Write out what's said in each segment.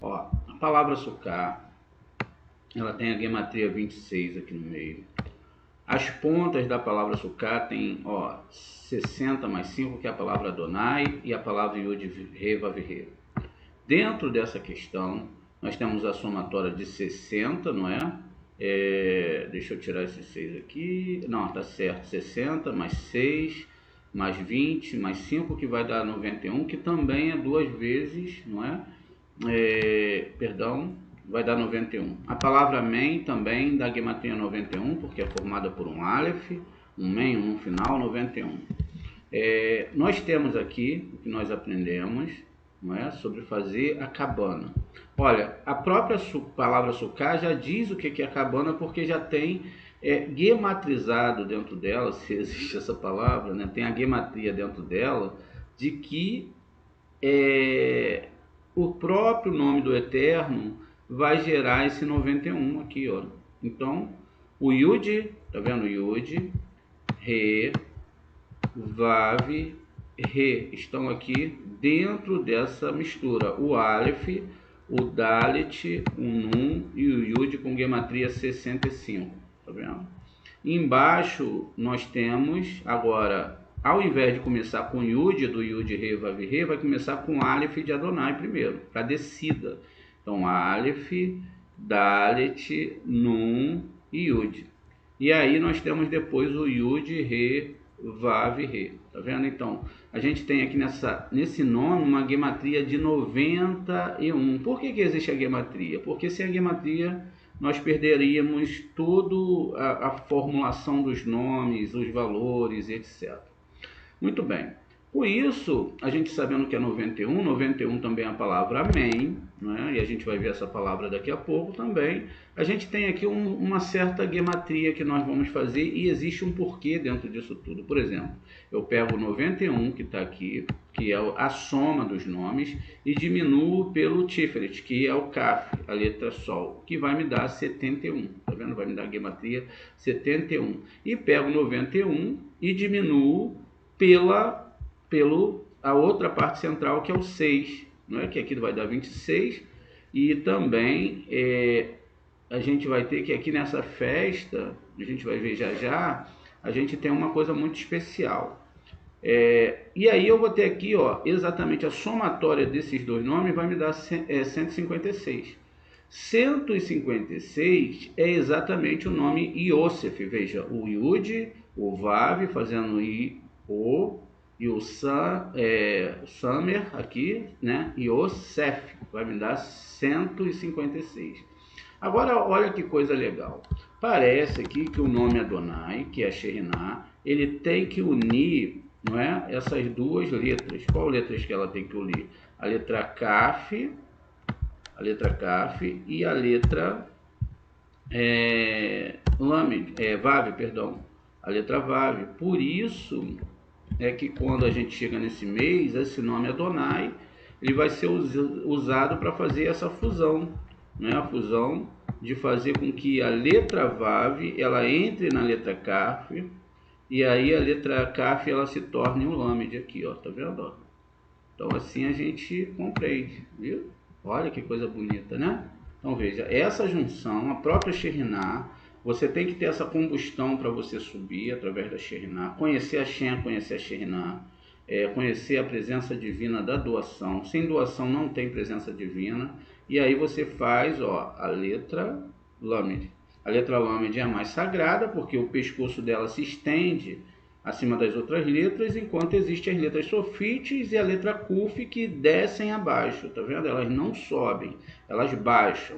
Ó, a palavra sukkah, ela tem a gematria 26 aqui no meio. As pontas da palavra sukkah tem, ó, 60 mais 5, que é a palavra Adonai, e a palavra Yud He Vav He. Dentro dessa questão, nós temos a somatória de 60, não é? Deixa eu tirar esses 6 aqui. Não, tá certo. 60 mais 6, mais 20, mais 5, que vai dar 91, que também é duas vezes, não é? Perdão, vai dar 91. A palavra men também dá gematria 91, porque é formada por um aleph, um men, um final, 91. Nós temos aqui o que nós aprendemos, não é, sobre fazer a cabana. Olha, a própria palavra sukkah já diz o que é a cabana, porque já tem gematrizado dentro dela, se existe essa palavra, né, tem a gematria dentro dela, de que o próprio nome do Eterno vai gerar esse 91 aqui, ó. Então, o Yud, tá vendo? Yud, Re, Vav, Re estão aqui dentro dessa mistura. O Aleph, o Dalet, o Nun e o Yud com gematria 65, tá vendo? E embaixo nós temos agora, ao invés de começar com Yud, do Yud Re Vav Re, vai começar com Aleph de Adonai primeiro, para descida. Então, Aleph, Dalet, Nun e Yud. E aí nós temos depois o Yud Re Vav Re, tá vendo? Então, a gente tem aqui nesse nome uma gematria de 91. Por que existe a gematria? Porque sem a gematria nós perderíamos toda a formulação dos nomes, os valores, etc. Muito bem. Com isso, a gente sabendo que é 91 também é a palavra amém, né? E a gente vai ver essa palavra daqui a pouco também. A gente tem aqui uma certa gematria que nós vamos fazer e existe um porquê dentro disso tudo. Por exemplo, eu pego o 91 que está aqui, que é a soma dos nomes, e diminuo pelo Tiferet, que é o Kaf, a letra Sol, que vai me dar 71, tá vendo? Vai me dar a gematria 71. E pego 91 e diminuo pelo a outra parte central, que é o 6, não é? Que aqui vai dar 26, e também a gente vai ter que aqui nessa festa, a gente vai ver já já, a gente tem uma coisa muito especial. E aí eu vou ter aqui, ó, exatamente a somatória desses dois nomes vai me dar 156. 156 é exatamente o nome Yosef, veja, o Yud, o Vav fazendo O, e o Samer aqui, né? E o Sef vai me dar 156. Agora, olha que coisa legal. Parece aqui que o nome Adonai, que é Shekhinah, ele tem que unir, não é, essas duas letras. Qual letras que ela tem que unir? A letra Kaf e a letra Vav, perdão. A letra Vav. Por isso é que quando a gente chega nesse mês, esse nome Adonai, ele vai ser usado para fazer essa fusão, né? A fusão de fazer com que a letra Vav ela entre na letra Kaf, e aí a letra Kaf ela se torne um Lamed aqui, ó, tá vendo? Então assim a gente compreende, viu? Olha que coisa bonita, né? Então veja, essa junção, a própria Shekhinah, você tem que ter essa combustão para você subir através da Shekhinah, conhecer a Shem, conhecer a Shekhinah, conhecer a presença divina da doação. Sem doação não tem presença divina. E aí você faz, ó, a letra Lamed. A letra Lamed é a mais sagrada, porque o pescoço dela se estende acima das outras letras, enquanto existem as letras sofites e a letra Kuf que descem abaixo, tá vendo? Elas não sobem, elas baixam.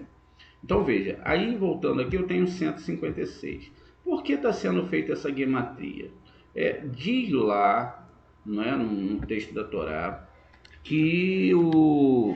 Então veja, aí voltando aqui eu tenho 156. Por que está sendo feita essa gematria? Diz lá, não é, no texto da Torá, que o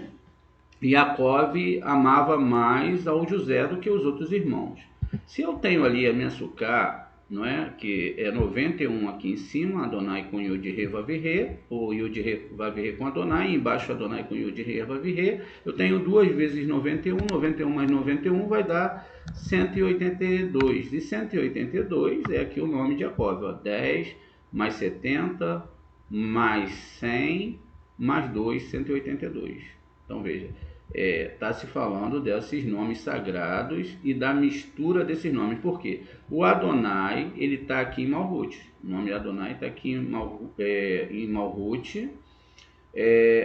Yaakov amava mais ao José do que os outros irmãos. Se eu tenho ali a minha sukkah, não é, que é 91 aqui em cima, Adonai com Yud Re Vav Re, ou Yud Re Vav Re com Adonai, e embaixo Adonai com Yud Re Vav Re, eu tenho 2 vezes 91, 91 mais 91 vai dar 182, e 182 é aqui o nome de Jacob, ó, 10 mais 70 mais 100, mais 2, 182. Então veja, está se falando desses nomes sagrados e da mistura desses nomes. Por quê? O Adonai, ele está aqui em Malhut. O nome Adonai está aqui em Malhut.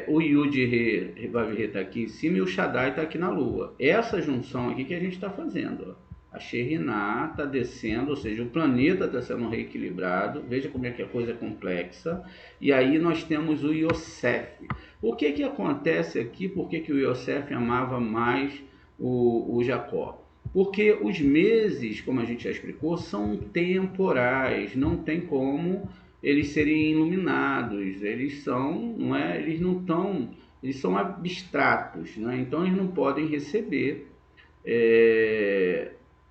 O Yud Vav He está aqui em cima e o Shaddai está aqui na Lua. Essa junção aqui que a gente está fazendo. Ó. A Shekhinah está descendo, ou seja, o planeta está sendo reequilibrado. Veja como é que a coisa é complexa. E aí nós temos o Yosef. O que que acontece aqui? Por que que o Yosef amava mais o Jacó? Porque os meses, como a gente já explicou, são temporais. Não tem como eles serem iluminados, eles são, não é, eles não estão, eles são abstratos, não é? Então eles não podem receber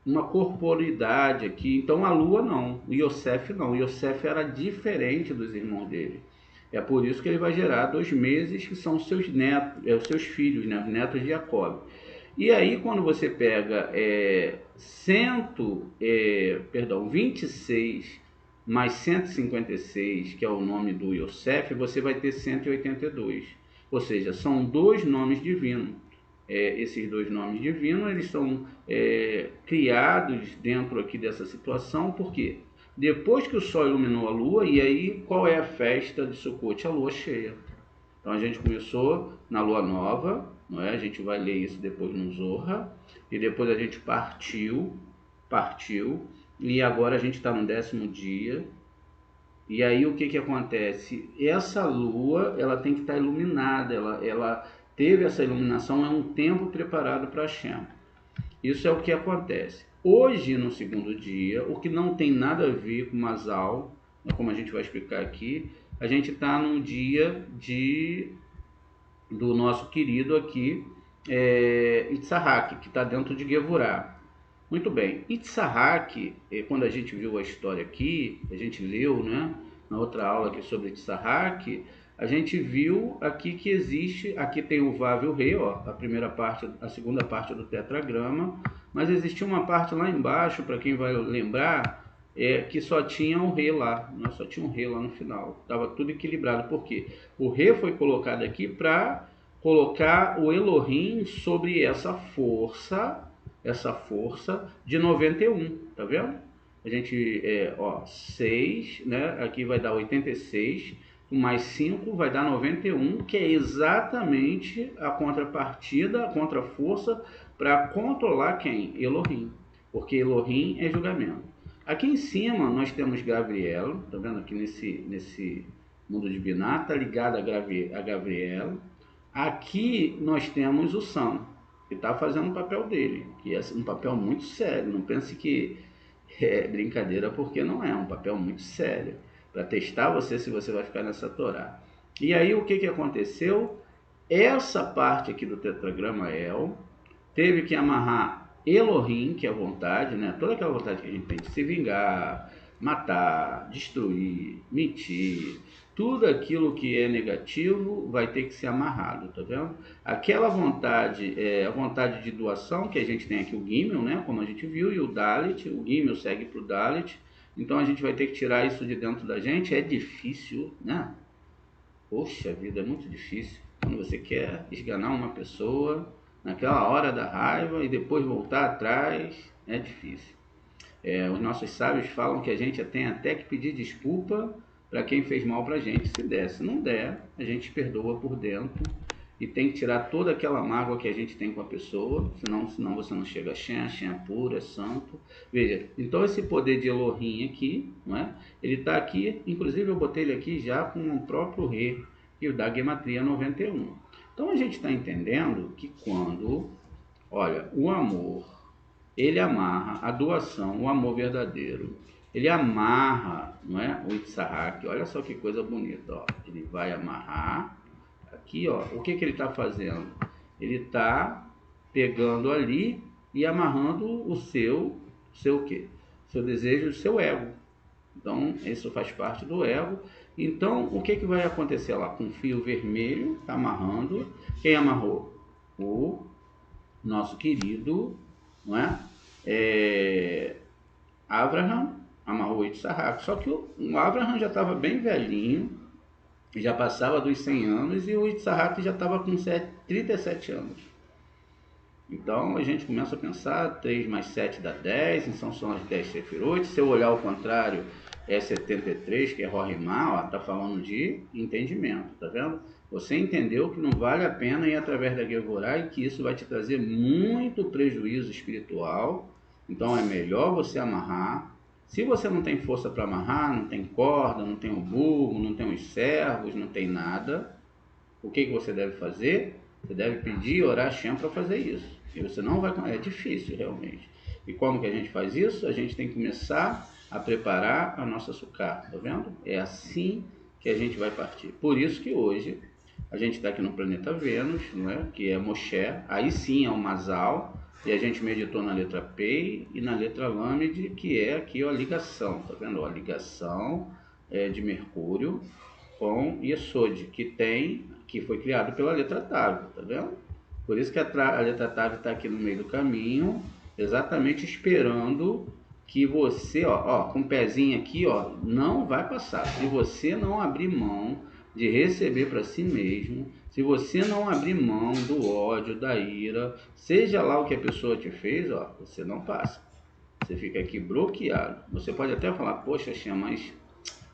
uma corporidade aqui. Então a Lua não, o Yosef não, o Yosef era diferente dos irmãos dele. É por isso que ele vai gerar 2 meses que são os seus netos, os seus filhos, né, os netos de Jacob. E aí quando você pega 26 mais 156, que é o nome do Yosef, você vai ter 182. Ou seja, são 2 nomes divinos. Esses 2 nomes divinos, eles são criados dentro aqui dessa situação, porque depois que o Sol iluminou a Lua, e aí qual é a festa de Sukkot? A Lua cheia. Então a gente começou na Lua Nova, não é? A gente vai ler isso depois no Zohar, e depois a gente partiu, e agora a gente está no 10º dia. E aí o que que acontece? Essa lua, ela tem que estar iluminada, ela teve essa iluminação, é um tempo preparado para Hashem. Isso é o que acontece. Hoje, no 2º dia, o que não tem nada a ver com Mazal, como a gente vai explicar aqui, a gente está num dia do nosso querido aqui, Itzhak, que está dentro de Gevurah. Muito bem, Itzhak, quando a gente viu a história aqui, a gente leu, né, na outra aula aqui sobre Itzhak, a gente viu aqui que existe, aqui tem o Vav e o Rei, ó, a segunda parte do tetragrama, mas existia uma parte lá embaixo, para quem vai lembrar, que só tinha o Rei lá, né, só tinha um Rei lá no final, estava tudo equilibrado, por quê? O Rei foi colocado aqui para colocar o Elohim sobre essa força de 91, tá vendo? A gente, 6, né? Aqui vai dar 86, mais 5 vai dar 91, que é exatamente a contrapartida, a contraforça para controlar quem? Elohim, porque Elohim é julgamento. Aqui em cima nós temos Gabriel, tá vendo aqui nesse mundo de Biná, tá ligado a Gabriel. Aqui nós temos o Sam, que está fazendo o papel dele, que é um papel muito sério. Não pense que é brincadeira, porque não é um papel muito sério, para testar você se você vai ficar nessa Torá. E aí o que que aconteceu? Essa parte aqui do tetragrama El teve que amarrar Elohim, que é a vontade, né? Toda aquela vontade que a gente tem de se vingar, matar, destruir, mentir, tudo aquilo que é negativo vai ter que ser amarrado, tá vendo? Aquela vontade, a vontade de doação, que a gente tem aqui o Gimel, né? Como a gente viu, e o Dalit, o Gimel segue para o Dalit, então a gente vai ter que tirar isso de dentro da gente, é difícil, né? Poxa vida, é muito difícil. Quando você quer esganar uma pessoa naquela hora da raiva e depois voltar atrás, é difícil. Os nossos sábios falam que a gente tem até que pedir desculpa para quem fez mal para a gente, se der. Se não der, a gente perdoa por dentro e tem que tirar toda aquela mágoa que a gente tem com a pessoa, senão você não chega a Shem é puro, é santo. Veja, então esse poder de Elohim aqui, não é? Ele está aqui, inclusive eu botei ele aqui já com o próprio Rei, que dá Gematria 91. Então a gente está entendendo que quando, olha, o amor, ele amarra a doação, o amor verdadeiro, ele amarra, não é? O Itzhak, olha só que coisa bonita, ó. Ele vai amarrar aqui, ó. O que que ele está fazendo? Ele está pegando ali e amarrando o seu quê? Seu desejo, o seu ego. Então, isso faz parte do ego. Então, o que que vai acontecer lá? Com fio vermelho, está amarrando. Quem amarrou? O nosso querido, não é? Abraham amarrou o Itzhak. Só que o Abraham já estava bem velhinho, Já passava dos 100 anos e o Itzhak já estava com 37 anos. Então a gente começa a pensar, 3 mais 7 dá 10, então são as 10 sefirot. Se eu olhar ao contrário, é 73, que é Rorimá, está falando de entendimento, tá vendo? Você entendeu que não vale a pena ir através da Gevorá e que isso vai te trazer muito prejuízo espiritual. Então é melhor você amarrar. Se você não tem força para amarrar, não tem corda, não tem o burro, não tem os servos, não tem nada, o que você deve fazer? Você deve pedir e orar a Hashem para fazer isso. E você não vai... É difícil, realmente. E como que a gente faz isso? A gente tem que começar a preparar a nossa sucá, tá vendo? É assim que a gente vai partir. Por isso que hoje a gente está aqui no planeta Vênus, não é? Que é Moshe, aí sim é o Masal, e a gente meditou na letra Pei e na letra Lâmede, que é aqui ó, a ligação, tá vendo? A ligação de Mercúrio com Yesod, que foi criado pela letra Tav, tá vendo? Por isso que a letra Tav está aqui no meio do caminho, exatamente esperando que você, ó, com o pezinho aqui, ó, não vai passar. Se você não abrir mão de receber para si mesmo, se você não abrir mão do ódio, da ira, seja lá o que a pessoa te fez, ó, você não passa. Você fica aqui bloqueado. Você pode até falar, poxa, Xia, mas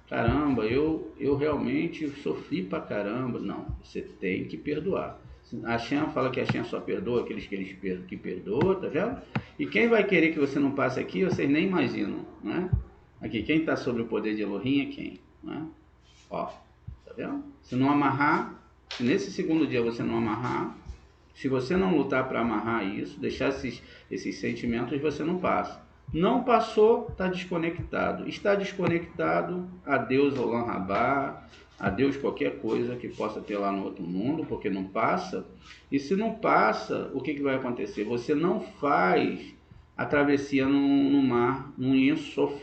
caramba, eu realmente sofri pra caramba. Não, você tem que perdoar. A Hashem fala que a Hashem só perdoa aqueles que perdoa, tá vendo? E quem vai querer que você não passe aqui, vocês nem imaginam, né? Aqui, quem está sobre o poder de Elohim é quem? Né? Ó, tá vendo? Se não amarrar, se nesse segundo dia você não amarrar, se você não lutar para amarrar isso, deixar esses sentimentos, você não passa. Não passou, está desconectado. Está desconectado, adeus Olam Rabá, adeus qualquer coisa que possa ter lá no outro mundo, porque não passa. E se não passa, o que vai acontecer? Você não faz a travessia no mar, no Ensof.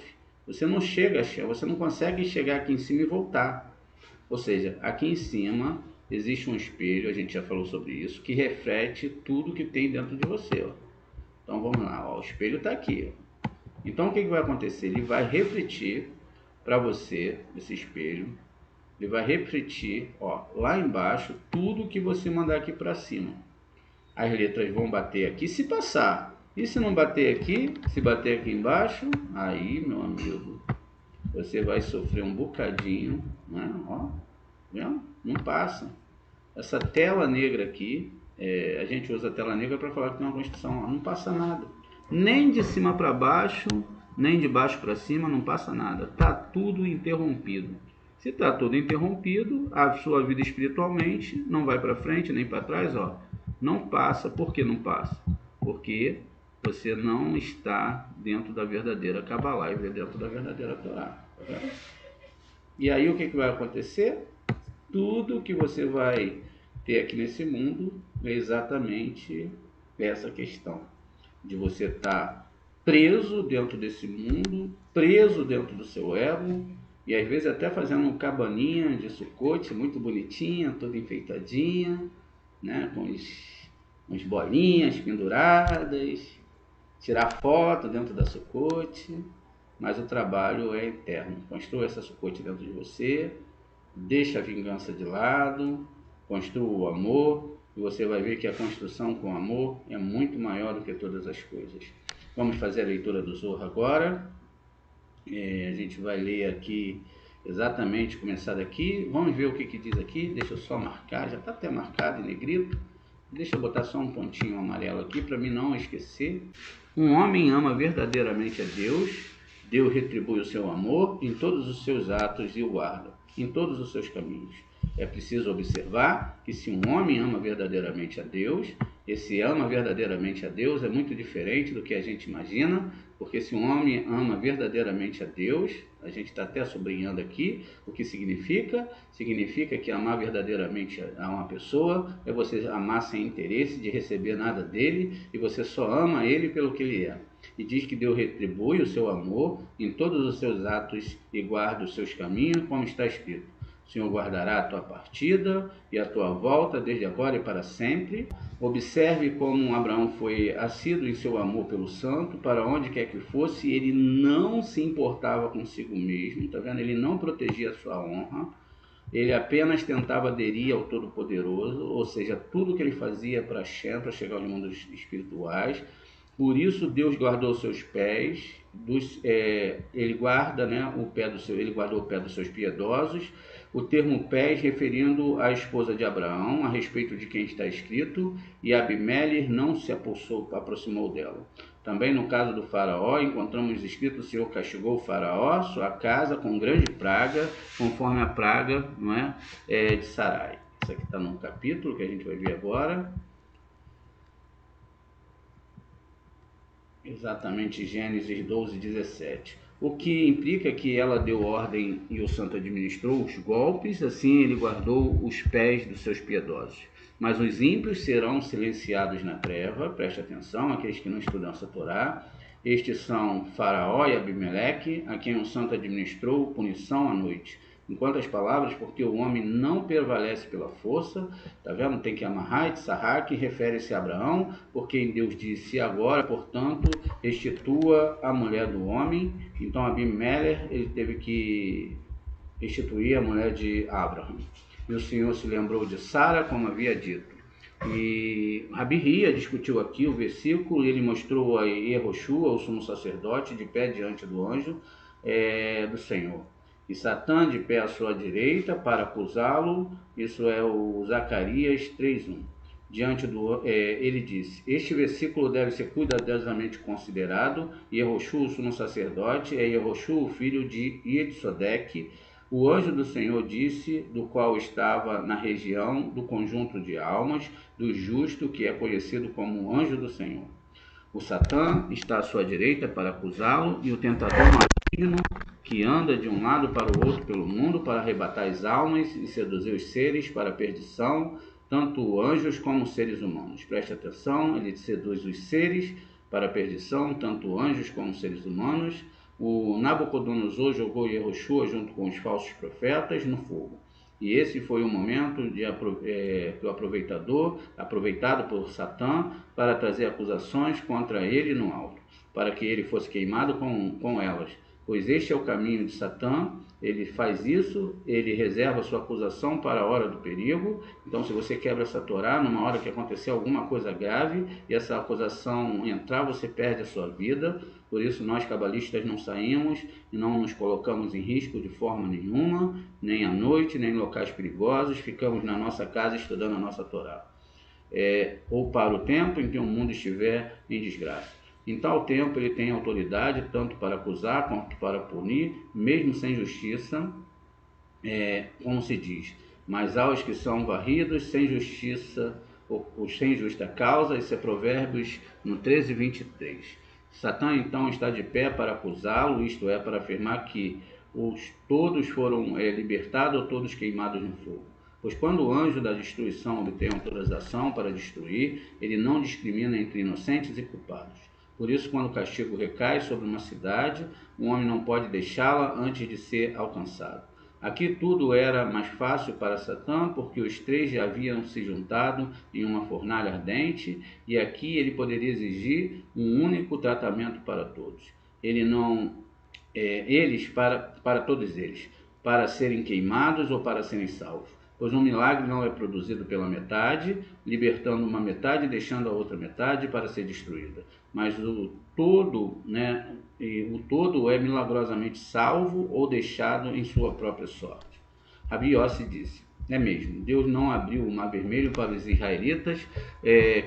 Você não chega, você não consegue chegar aqui em cima e voltar. Ou seja, aqui em cima existe um espelho, a gente já falou sobre isso, que reflete tudo que tem dentro de você. Ó. Então vamos lá, ó, o espelho está aqui. Ó. Então o que vai acontecer? Ele vai refletir para você, esse espelho, ele vai refletir ó, lá embaixo tudo que você mandar aqui para cima. As letras vão bater aqui se passar. E se não bater aqui, se bater aqui embaixo, aí meu amigo, você vai sofrer um bocadinho, né? Ó, vendo? Não passa. Essa tela negra aqui, a gente usa a tela negra para falar que tem uma construção, ó, não passa nada. Nem de cima para baixo, nem de baixo para cima, não passa nada. Tá tudo interrompido. Se tá tudo interrompido, a sua vida espiritualmente não vai para frente nem para trás, ó. Não passa. Por que não passa? Porque você não está dentro da verdadeira Kabbalah e dentro da verdadeira Torá. Tá? E aí o que vai acontecer? Tudo que você vai ter aqui nesse mundo é exatamente essa questão de você estar preso dentro desse mundo, preso dentro do seu ego, e às vezes até fazendo uma cabaninha de Sukkot, muito bonitinha, toda enfeitadinha, né, com as bolinhas penduradas, tirar foto dentro da Sukkot, mas o trabalho é eterno. Construa essa Sukkot dentro de você, deixa a vingança de lado, construa o amor, e você vai ver que a construção com amor é muito maior do que todas as coisas. Vamos fazer a leitura do Zohar agora. A gente vai ler aqui, exatamente, começar daqui. Vamos ver o que diz aqui. Deixa eu só marcar, já está até marcado em negrito. Deixa eu botar só um pontinho amarelo aqui para mim não esquecer. Um homem ama verdadeiramente a Deus, Deus retribui o seu amor em todos os seus atos e o guarda, em todos os seus caminhos. É preciso observar que se um homem ama verdadeiramente a Deus, esse ama verdadeiramente a Deus é muito diferente do que a gente imagina, porque se um homem ama verdadeiramente a Deus, a gente está até sublinhando aqui o que significa. Significa que amar verdadeiramente a uma pessoa é você amar sem interesse de receber nada dele, e você só ama ele pelo que ele é. E diz que Deus retribui o seu amor em todos os seus atos e guarda os seus caminhos, como está escrito. O Senhor guardará a tua partida e a tua volta desde agora e para sempre. Observe como Abraão foi assíduo em seu amor pelo santo, para onde quer que fosse, ele não se importava consigo mesmo, tá vendo? Ele não protegia a sua honra, Ele apenas tentava aderir ao Todo-Poderoso, ou seja, tudo que ele fazia para Shem, para chegar aos mundos espirituais. Por isso Deus guardou seus pés, ele guarda, né, ele guardou o pé dos seus piedosos. O termo pés referindo à esposa de Abraão, a respeito de quem está escrito, e Abimelech não se aproximou dela. Também no caso do faraó, encontramos escrito: o Senhor castigou o faraó, sua casa, com grande praga, conforme a praga, não é, de Sarai. Isso aqui está num capítulo que a gente vai ver agora. Exatamente, Gênesis 12, 17. O que implica que ela deu ordem e o santo administrou os golpes, assim ele guardou os pés dos seus piedosos. Mas os ímpios serão silenciados na treva, preste atenção, aqueles que não estudam essa Torá. Estes são Faraó e Abimeleque, a quem o santo administrou punição à noite. Enquanto as palavras, porque o homem não prevalece pela força, tá vendo? Tem que amarrar e tsahar, que refere-se a Abraão, porque em Deus disse: agora, portanto, restitua a mulher do homem. Então Abimelech, ele teve que restituir a mulher de Abraão. E o Senhor se lembrou de Sara, como havia dito. E Rabi Hia discutiu aqui o versículo, e ele mostrou a Yehoshua, o sumo sacerdote, de pé diante do anjo do Senhor. E Satã de pé à sua direita para acusá-lo, isso é o Zacarias 3:1. Ele disse: este versículo deve ser cuidadosamente considerado. Yehoshua, o sumo sacerdote, é Yehoshua, o filho de Yetsodeque. O anjo do Senhor disse, do qual estava na região do conjunto de almas do justo, que é conhecido como anjo do Senhor. O Satã está à sua direita para acusá-lo, e o tentador maligno, que anda de um lado para o outro pelo mundo para arrebatar as almas e seduzir os seres para a perdição, tanto anjos como seres humanos. Preste atenção, ele seduz os seres para a perdição, tanto anjos como seres humanos. O Nabucodonosor jogou Yehoshua junto com os falsos profetas no fogo. E esse foi o momento que o aproveitado por Satã para trazer acusações contra ele no alto, para que ele fosse queimado com elas. Pois este é o caminho de Satã, ele faz isso, ele reserva sua acusação para a hora do perigo. Então, se você quebra essa Torá, numa hora que acontecer alguma coisa grave e essa acusação entrar, você perde a sua vida. Por isso, nós cabalistas não saímos e não nos colocamos em risco de forma nenhuma, nem à noite, nem em locais perigosos, ficamos na nossa casa estudando a nossa Torá. Ou para o tempo em que o mundo estiver em desgraça. Em tal tempo ele tem autoridade tanto para acusar quanto para punir, mesmo sem justiça, como se diz. Mas aos que são varridos sem justiça, os sem justa causa, isso é Provérbios no 13:23. Satã então está de pé para acusá-lo, isto é, para afirmar que todos foram libertados ou todos queimados no fogo. Pois quando o anjo da destruição obtém autorização para destruir, ele não discrimina entre inocentes e culpados. Por isso, quando o castigo recai sobre uma cidade, o homem não pode deixá-la antes de ser alcançado. Aqui tudo era mais fácil para Satã, porque os três já haviam se juntado em uma fornalha ardente, e aqui ele poderia exigir um único tratamento para todos. Para todos eles, para serem queimados ou para serem salvos. Pois um milagre não é produzido pela metade, libertando uma metade e deixando a outra metade para ser destruída. Mas o todo é milagrosamente salvo ou deixado em sua própria sorte. Rabi Yossi disse: é mesmo, Deus não abriu o mar vermelho para os israelitas,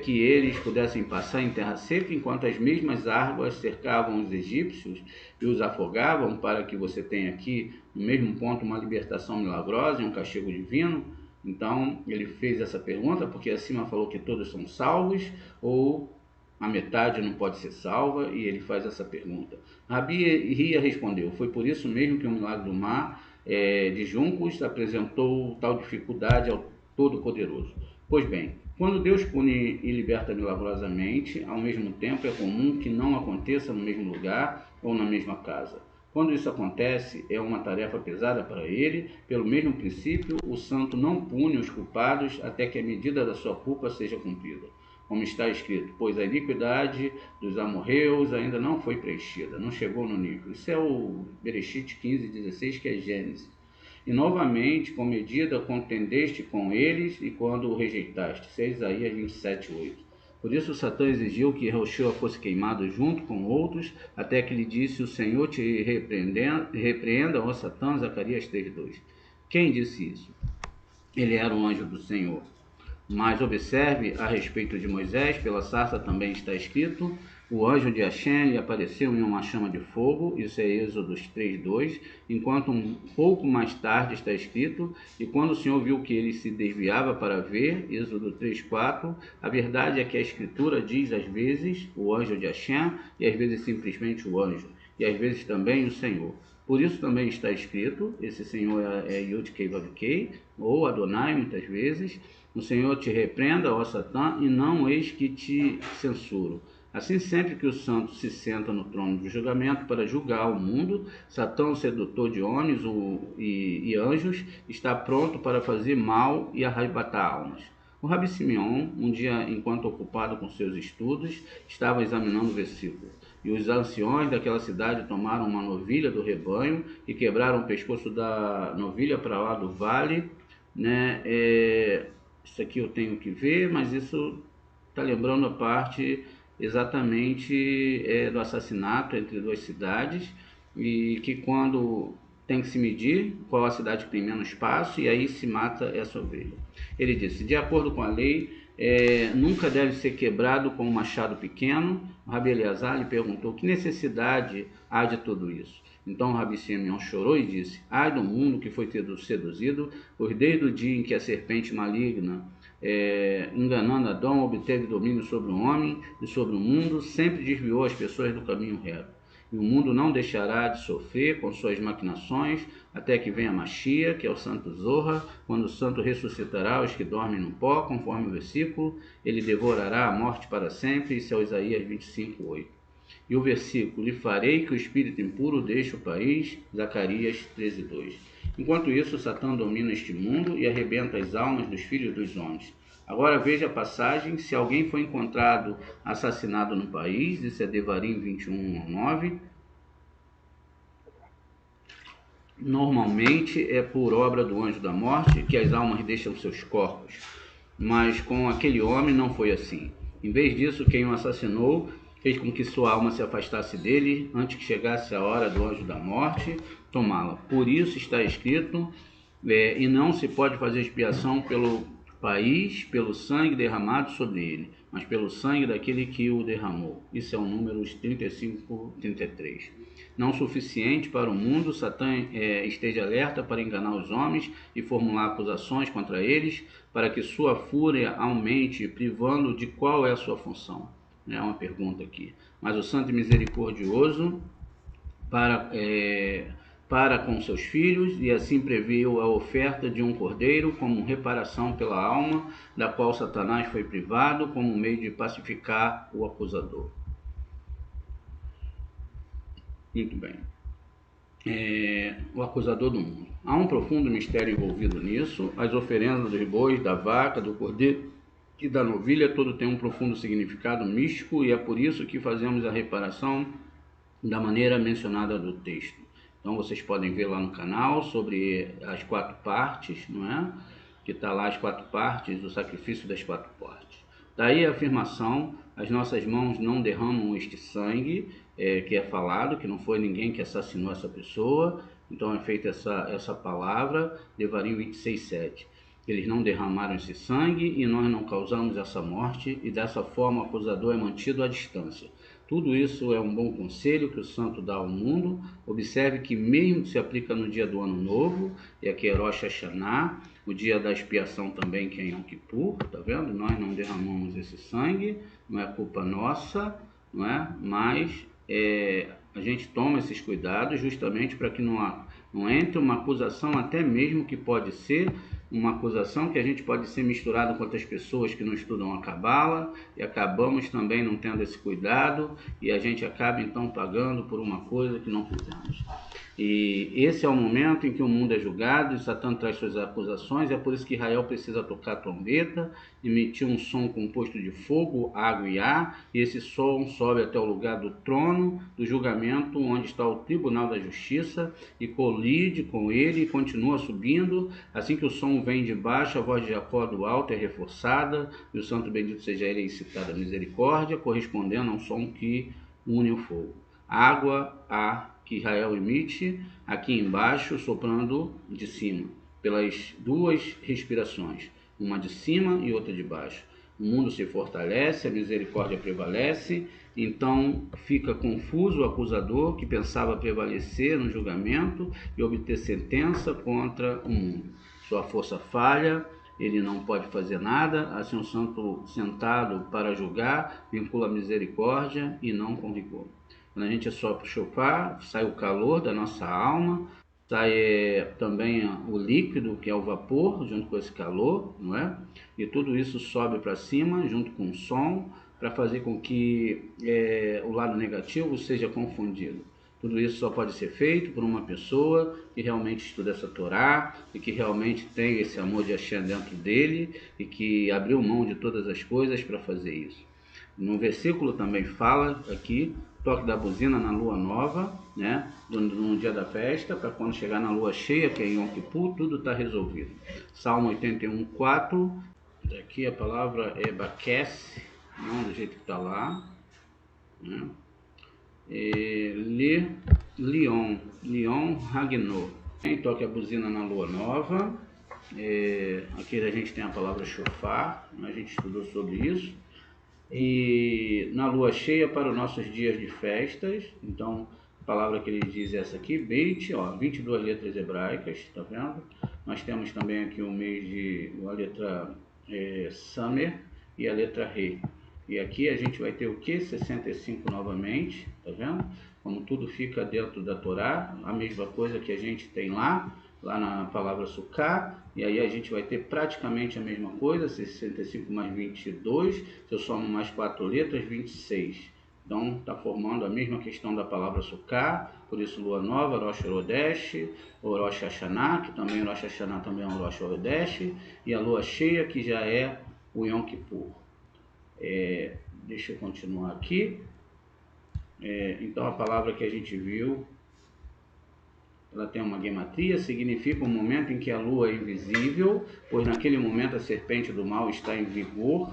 que eles pudessem passar em terra seca, enquanto as mesmas águas cercavam os egípcios e os afogavam, para que você tenha aqui, no mesmo ponto, uma libertação milagrosa e um castigo divino. Então, ele fez essa pergunta, porque acima falou que todos são salvos, ou a metade não pode ser salva, e ele faz essa pergunta. Rabi Hia respondeu: foi por isso mesmo que o milagre do mar de juncos apresentou tal dificuldade ao Todo-Poderoso. Pois bem, quando Deus pune e liberta milagrosamente, ao mesmo tempo é comum que não aconteça no mesmo lugar ou na mesma casa. Quando isso acontece, é uma tarefa pesada para ele. Pelo mesmo princípio, o santo não pune os culpados até que a medida da sua culpa seja cumprida. Como está escrito: pois a iniquidade dos amorreus ainda não foi preenchida, não chegou no nível. Isso é o Bereshit 15:16, que é Gênesis. E novamente, com medida, contendeste com eles e quando o rejeitaste. Isso é Isaías 27:8. Por isso Satã exigiu que Yehoshua fosse queimado junto com outros, até que lhe disse: o Senhor te repreenda, ó Satã, Zacarias 3:2. Quem disse isso? Ele era um anjo do Senhor. Mas observe a respeito de Moisés, pela sarça também está escrito: o anjo de Hashem lhe apareceu em uma chama de fogo, isso é Êxodo 3:2, enquanto um pouco mais tarde está escrito: e quando o Senhor viu que ele se desviava para ver, Êxodo 3:4, a verdade é que a escritura diz às vezes o anjo de Hashem, e às vezes simplesmente o anjo, e às vezes também o Senhor. Por isso também está escrito, esse Senhor é Yud-Kei-Vav-Kei, ou Adonai muitas vezes: o Senhor te repreenda, ó Satã, e não eis que te censuro. Assim, sempre que o santo se senta no trono do julgamento para julgar o mundo, Satã, o sedutor de homens e anjos, está pronto para fazer mal e arrebatar almas. O Rabi Simeon, um dia, enquanto ocupado com seus estudos, estava examinando o versículo. E os anciões daquela cidade tomaram uma novilha do rebanho e quebraram o pescoço da novilha para lá do vale, né? Isso aqui eu tenho que ver, mas isso está lembrando a parte exatamente do assassinato entre duas cidades, e que quando tem que se medir qual a cidade que tem menos espaço, e aí se mata essa ovelha. Ele disse: de acordo com a lei, nunca deve ser quebrado com um machado pequeno. O Rabi Eleazar lhe perguntou: que necessidade há de tudo isso? Então o Rabi Simeon chorou e disse: ai do mundo que foi seduzido, pois desde o dia em que a serpente maligna, enganando Adão, obteve domínio sobre o homem e sobre o mundo, sempre desviou as pessoas do caminho reto. E o mundo não deixará de sofrer com suas maquinações, até que venha Machia, que é o santo Zorra, quando o santo ressuscitará os que dormem no pó, conforme o versículo: ele devorará a morte para sempre, isso é Isaías 25:8. E o versículo: e farei que o espírito impuro deixe o país, Zacarias 13:2. Enquanto isso, Satã domina este mundo e arrebenta as almas dos filhos dos homens. Agora veja a passagem: se alguém foi encontrado assassinado no país, isso é Devarim 21:9, normalmente é por obra do anjo da morte que as almas deixam seus corpos, mas com aquele homem não foi assim. Em vez disso, quem o assassinou fez com que sua alma se afastasse dele antes que chegasse a hora do anjo da morte tomá-la. Por isso está escrito: e não se pode fazer expiação pelo país, pelo sangue derramado sobre ele, mas pelo sangue daquele que o derramou. Isso é o Números 35:33. Não suficiente para o mundo, Satã esteja alerta para enganar os homens e formular acusações contra eles, para que sua fúria aumente, privando de qual é a sua função. É uma pergunta aqui. Mas o Santo e Misericordioso para com seus filhos, e assim previu a oferta de um cordeiro como reparação pela alma, da qual Satanás foi privado, como meio de pacificar o acusador. Muito bem. O acusador do mundo. Há um profundo mistério envolvido nisso. As oferendas dos bois, da vaca, do cordeiro e da novilha, tudo tem um profundo significado místico, e é por isso que fazemos a reparação da maneira mencionada do texto. Então vocês podem ver lá no canal sobre as 4 partes, não é? Que está lá as 4 partes do sacrifício das 4 partes. Daí a afirmação: as nossas mãos não derramam este sangue, que é falado, que não foi ninguém que assassinou essa pessoa. Então é feita essa palavra, Devarim 26:7. Eles não derramaram esse sangue e nós não causamos essa morte, e dessa forma o acusador é mantido à distância. Tudo isso é um bom conselho que o santo dá ao mundo. Observe que mesmo se aplica no dia do ano novo, e aqui é Rosh Hashanah, o dia da expiação também, que é Yom Kippur, tá vendo? Nós não derramamos esse sangue, não é culpa nossa, não é? Mas a gente toma esses cuidados justamente para que não entre uma acusação, até mesmo que pode ser uma acusação que a gente pode ser misturado com outras pessoas que não estudam a Cabala e acabamos também não tendo esse cuidado e a gente acaba então pagando por uma coisa que não fizemos. E esse é o momento em que o mundo é julgado e Satã traz suas acusações. É por isso que Israel precisa tocar a trombeta, emitir um som composto de fogo, água e ar, e esse som sobe até o lugar do trono do julgamento, onde está o tribunal da justiça, e colide com ele e continua subindo. Assim que o som vem de baixo, a voz de Jacó do alto é reforçada, e o santo bendito seja ele incitada a misericórdia, correspondendo ao som que une o fogo. Água, ar, que Israel emite aqui embaixo, soprando de cima, pelas duas respirações, uma de cima e outra de baixo. O mundo se fortalece, a misericórdia prevalece, então fica confuso o acusador que pensava prevalecer no julgamento e obter sentença contra o mundo. Sua força falha, ele não pode fazer nada, assim o santo sentado para julgar vincula a misericórdia e não com rigor. Quando a gente sopra o shofar, sai o calor da nossa alma, sai também o líquido, que é o vapor, junto com esse calor, não é? E tudo isso sobe para cima, junto com o som, para fazer com que o lado negativo seja confundido. Tudo isso só pode ser feito por uma pessoa que realmente estuda essa Torá e que realmente tem esse amor de Hashem dentro dele e que abriu mão de todas as coisas para fazer isso. No versículo também fala aqui, toque da buzina na lua nova, né, no dia da festa, para quando chegar na lua cheia, que é em Yom Kippur, tudo está resolvido. Salmo 81, 4, aqui a palavra é baquece, não do jeito que está lá, né? Leon Ragnor. Toque a buzina na lua nova. Aqui a gente tem a palavra shofar, a gente estudou sobre isso. E na lua cheia para os nossos dias de festas, então a palavra que ele diz é essa aqui, Beit, 22 letras hebraicas, tá vendo? Nós temos também aqui o mês de a letra Samer e a letra Re. E aqui a gente vai ter o que? 65 novamente, tá vendo? Como tudo fica dentro da Torá, a mesma coisa que a gente tem lá na palavra Sukkah, e aí a gente vai ter praticamente a mesma coisa, 65 mais 22, se eu somo mais 4 letras, 26. Então está formando a mesma questão da palavra Sukkah, por isso lua nova, Rosh Chodesh, ou Rosh Hashanah, que também Rosh Hashanah também é um Rosh Chodesh, e a lua cheia, que já é o Yom Kippur. Deixa eu continuar aqui. Então a palavra que a gente viu, ela tem uma gematria, significa um momento em que a lua é invisível, pois naquele momento a serpente do mal está em vigor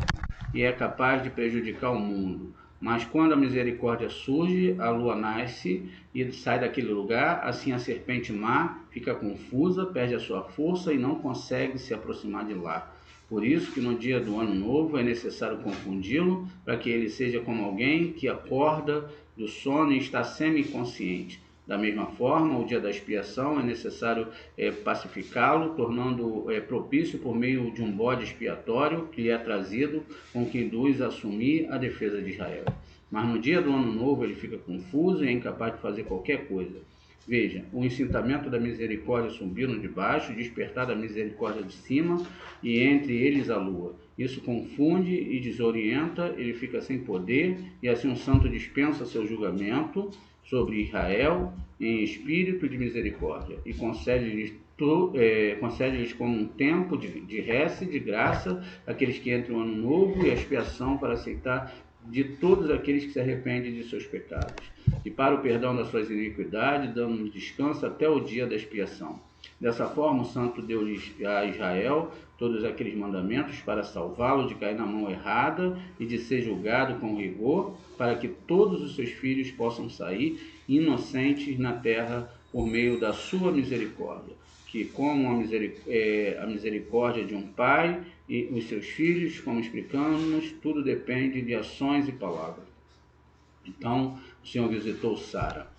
e é capaz de prejudicar o mundo. Mas quando a misericórdia surge, a lua nasce e sai daquele lugar, assim a serpente má fica confusa, perde a sua força e não consegue se aproximar de lá. Por isso que no dia do ano novo é necessário confundi-lo, para que ele seja como alguém que acorda do sono e está semi-consciente. Da mesma forma, o dia da expiação é necessário pacificá-lo, tornando propício por meio de um bode expiatório que lhe é trazido, com que induz a assumir a defesa de Israel. Mas no dia do ano novo ele fica confuso e é incapaz de fazer qualquer coisa. Veja, o incitamento da misericórdia subiram de baixo, despertar da misericórdia de cima, e entre eles a lua. Isso confunde e desorienta, ele fica sem poder, e assim o santo dispensa seu julgamento sobre Israel em espírito de misericórdia, e concede-lhes como um tempo de resta e de graça aqueles que entram no ano novo e a expiação para aceitar de todos aqueles que se arrependem de seus pecados, e para o perdão das suas iniquidades, dando-nos descanso até o dia da expiação. Dessa forma, o santo deu-lhes a Israel todos aqueles mandamentos para salvá-lo de cair na mão errada e de ser julgado com rigor, para que todos os seus filhos possam sair inocentes na terra por meio da sua misericórdia, que como a misericórdia de um pai e os seus filhos, como explicamos, tudo depende de ações e palavras. Então, o Senhor visitou Sara.